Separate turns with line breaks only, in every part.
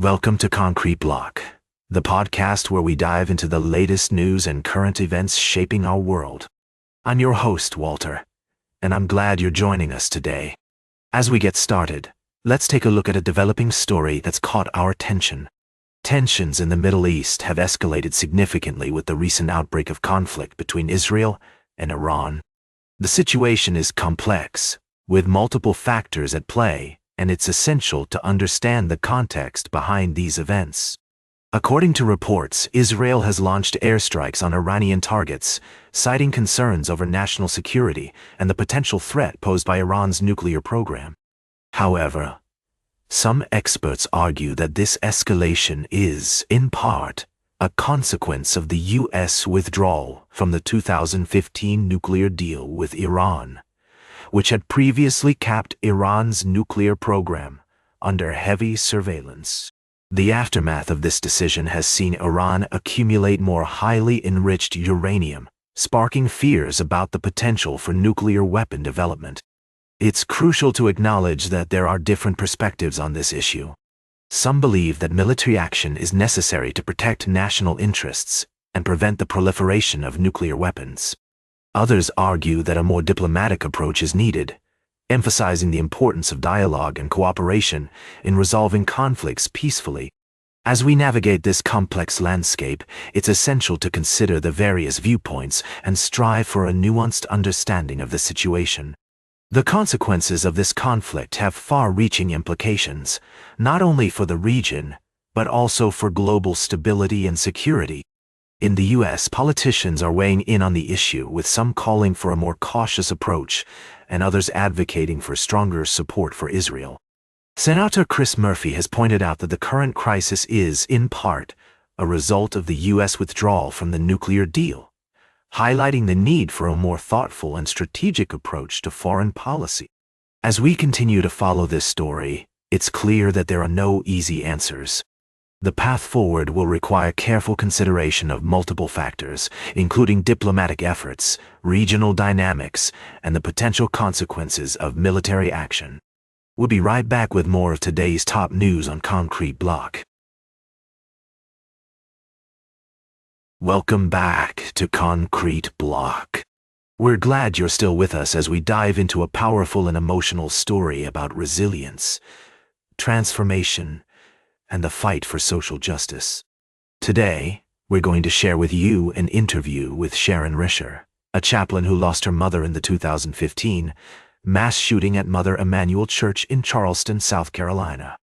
Welcome to Concrete Block, the podcast where we dive into the latest news and current events shaping our world. I'm your host, Walter, and I'm glad you're joining us today. As we get started, let's take a look at a developing story that's caught our attention. Tensions in the Middle East have escalated significantly with the recent outbreak of conflict between Israel and Iran. The situation is complex, with multiple factors at play, and it's essential to understand the context behind these events. According to reports, Israel has launched airstrikes on Iranian targets, citing concerns over national security and the potential threat posed by Iran's nuclear program. However, some experts argue that this escalation is, in part, a consequence of the U.S. withdrawal from the 2015 nuclear deal with Iran, which had previously capped Iran's nuclear program under heavy surveillance. The aftermath of this decision has seen Iran accumulate more highly enriched uranium, sparking fears about the potential for nuclear weapon development. It's crucial to acknowledge that there are different perspectives on this issue. Some believe that military action is necessary to protect national interests and prevent the proliferation of nuclear weapons. Others argue that a more diplomatic approach is needed, emphasizing the importance of dialogue and cooperation in resolving conflicts peacefully. As we navigate this complex landscape, it's essential to consider the various viewpoints and strive for a nuanced understanding of the situation. The consequences of this conflict have far-reaching implications, not only for the region, but also for global stability and security. In the U.S., politicians are weighing in on the issue, with some calling for a more cautious approach and others advocating for stronger support for Israel. Senator Chris Murphy has pointed out that the current crisis is, in part, a result of the U.S. withdrawal from the nuclear deal, highlighting the need for a more thoughtful and strategic approach to foreign policy. As we continue to follow this story, it's clear that there are no easy answers. The path forward will require careful consideration of multiple factors, including diplomatic efforts, regional dynamics, and the potential consequences of military action. We'll be right back with more of today's top news on Concrete Block. Welcome back to Concrete Block. We're glad you're still with us as we dive into a powerful and emotional story about resilience, transformation, and the fight for social justice. Today, we're going to share with you an interview with Sharon Risher, a chaplain who lost her mother in the 2015 mass shooting at Mother Emanuel Church in Charleston, South Carolina.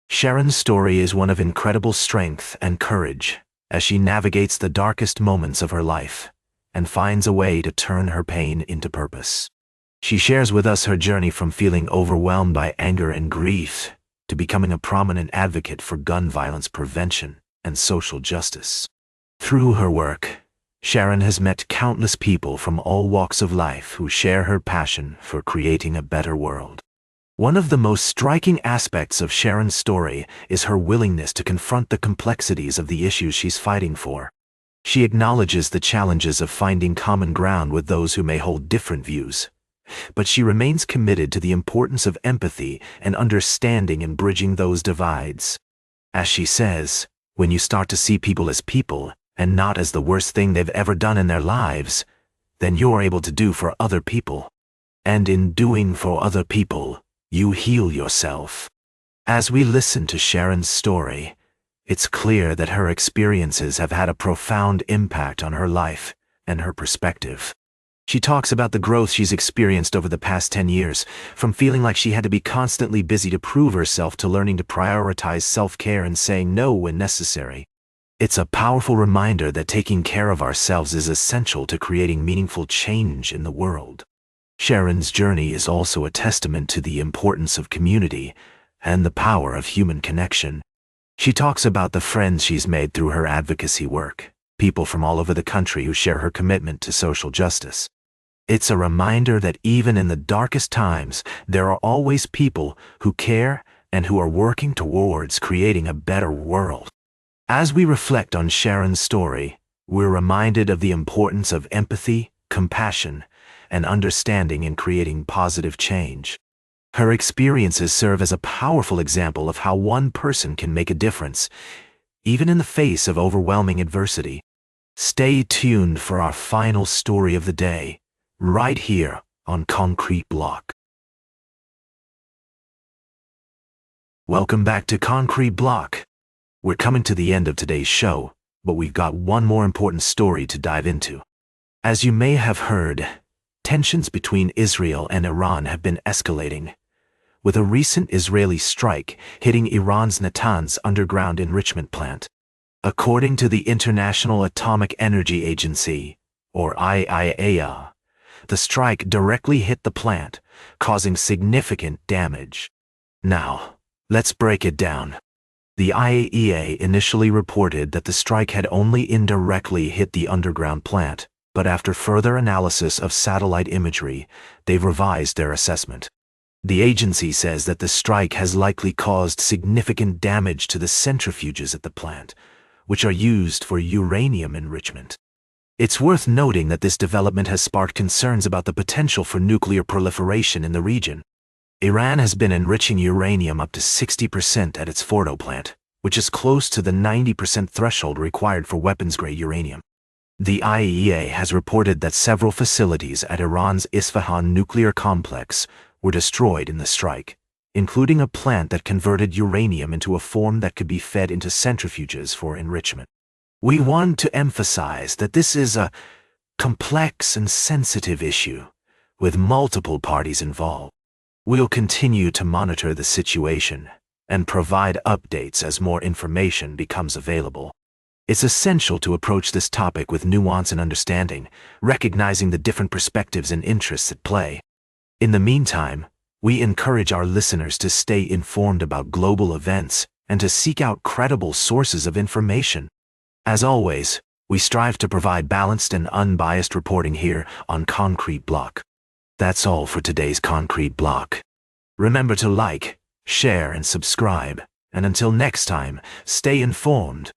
Sharon's story is one of incredible strength and courage as she navigates the darkest moments of her life and finds a way to turn her pain into purpose. She shares with us her journey from feeling overwhelmed by anger and grief to becoming a prominent advocate for gun violence prevention and social justice. Through her work, Sharon has met countless people from all walks of life who share her passion for creating a better world. One of the most striking aspects of Sharon's story is her willingness to confront the complexities of the issues she's fighting for. She acknowledges the challenges of finding common ground with those who may hold different views, but she remains committed to the importance of empathy and understanding in bridging those divides. As she says, when you start to see people as people and not as the worst thing they've ever done in their lives, then you're able to do for other people. And in doing for other people, you heal yourself. As we listen to Sharon's story, it's clear that her experiences have had a profound impact on her life and her perspective. She talks about the growth she's experienced over the past 10 years, from feeling like she had to be constantly busy to prove herself to learning to prioritize self-care and saying no when necessary. It's a powerful reminder that taking care of ourselves is essential to creating meaningful change in the world. Sharon's journey is also a testament to the importance of community and the power of human connection. She talks about the friends she's made through her advocacy work, people from all over the country who share her commitment to social justice. It's a reminder that even in the darkest times, there are always people who care and who are working towards creating a better world. As we reflect on Sharon's story, we're reminded of the importance of empathy, compassion, and understanding in creating positive change. Her experiences serve as a powerful example of how one person can make a difference, even in the face of overwhelming adversity. Stay tuned for our final story of the day, right here on Concrete Block. Welcome back to Concrete Block. We're coming to the end of today's show, but we've got one more important story to dive into. As you may have heard, tensions between Israel and Iran have been escalating, with a recent Israeli strike hitting Iran's Natanz underground enrichment plant. According to the International Atomic Energy Agency, or IAEA, the strike directly hit the plant, causing significant damage. Now, let's break it down. The IAEA initially reported that the strike had only indirectly hit the underground plant, but after further analysis of satellite imagery, they've revised their assessment. The agency says that the strike has likely caused significant damage to the centrifuges at the plant, which are used for uranium enrichment. It's worth noting that this development has sparked concerns about the potential for nuclear proliferation in the region. Iran has been enriching uranium up to 60% at its Fordo plant, which is close to the 90% threshold required for weapons-grade uranium. The IAEA has reported that several facilities at Iran's Isfahan nuclear complex were destroyed in the strike, including a plant that converted uranium into a form that could be fed into centrifuges for enrichment. We want to emphasize that this is a complex and sensitive issue, with multiple parties involved. We'll continue to monitor the situation and provide updates as more information becomes available. It's essential to approach this topic with nuance and understanding, recognizing the different perspectives and interests at play. In the meantime, we encourage our listeners to stay informed about global events and to seek out credible sources of information. As always, we strive to provide balanced and unbiased reporting here on Concrete Block. That's all for today's Concrete Block. Remember to like, share, and subscribe, and until next time, stay informed.